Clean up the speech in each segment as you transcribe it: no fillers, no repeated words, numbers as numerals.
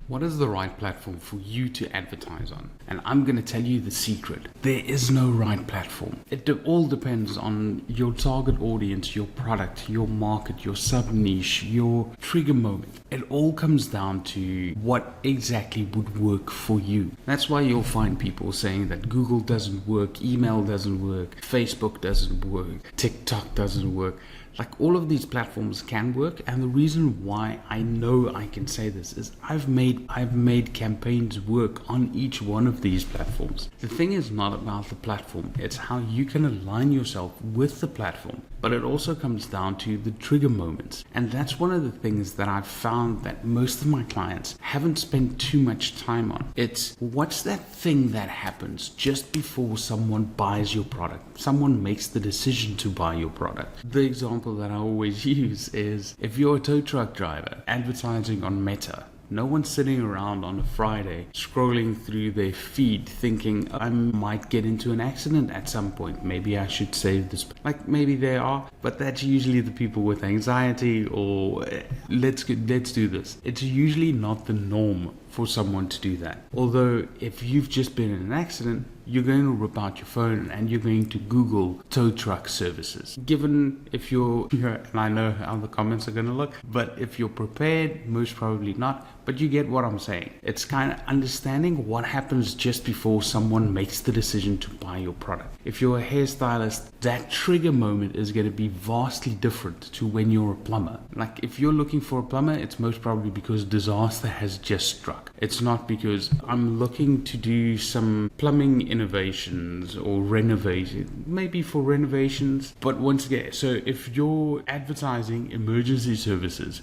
What is the right platform for you to advertise on? And I'm going to tell you the secret. There is no right platform. It all depends on your target audience, your product, your market, your sub niche, your trigger moment. It all comes down to what exactly would work for you. That's why you'll find people saying that Google doesn't work, email doesn't work, Facebook doesn't work, TikTok doesn't work. Like, all of these platforms can work, and the reason why I know I can say this is I've made campaigns work on each one of these platforms. The thing is not about the platform, it's how you can align yourself with the platform. But it also comes down to the trigger moments. And that's one of the things that I've found that most of my clients haven't spent too much time on. It's what's that thing that happens just before someone buys your product, someone makes the decision to buy your product. The example that I always use is if you're a tow truck driver advertising on Meta. No one's sitting around on a Friday scrolling through their feed thinking I might get into an accident at some point. Maybe I should save this. Like, maybe they are, but that's usually the people with anxiety or let's do this. It's usually not the norm for someone to do that. Although if you've just been in an accident, you're going to rip out your phone and you're going to Google tow truck services. Given if you're here, and I know how the comments are going to look, but if you're prepared, most probably not. But you get what I'm saying. It's kind of understanding what happens just before someone makes the decision to buy your product. If you're a hairstylist, that trigger moment is going to be vastly different to when you're a plumber. Like, if you're looking for a plumber, it's most probably because disaster has just struck. It's not because I'm looking to do some plumbing innovations or renovation, maybe for renovations. But once again, so if you're advertising emergency services,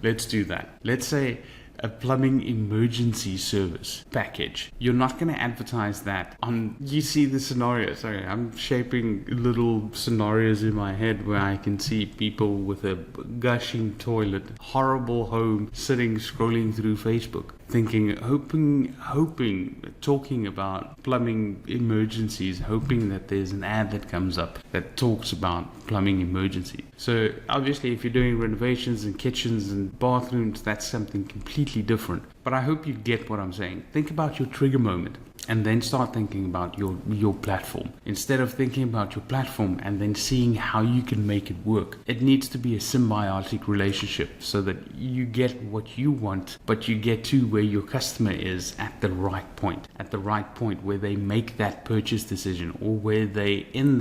let's do that. Let's say a plumbing emergency service package. You're not going to advertise that on, you see the scenario. Sorry, I'm shaping little scenarios in my head where I can see people with a gushing toilet, horrible home, sitting scrolling through Facebook, thinking, hoping, talking about plumbing emergencies, hoping that there's an ad that comes up that talks about plumbing emergency. So obviously, if you're doing renovations and kitchens and bathrooms, that's something completely different. But I hope you get what I'm saying. Think about your trigger moment and then start thinking about your platform. Instead of thinking about your platform and then seeing how you can make it work, it needs to be a symbiotic relationship so that you get what you want, but you get to where your customer is at the right point where they make that purchase decision, or where they in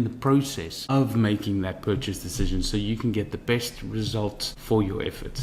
the process of making that purchase decision, so you can get the best results for your efforts.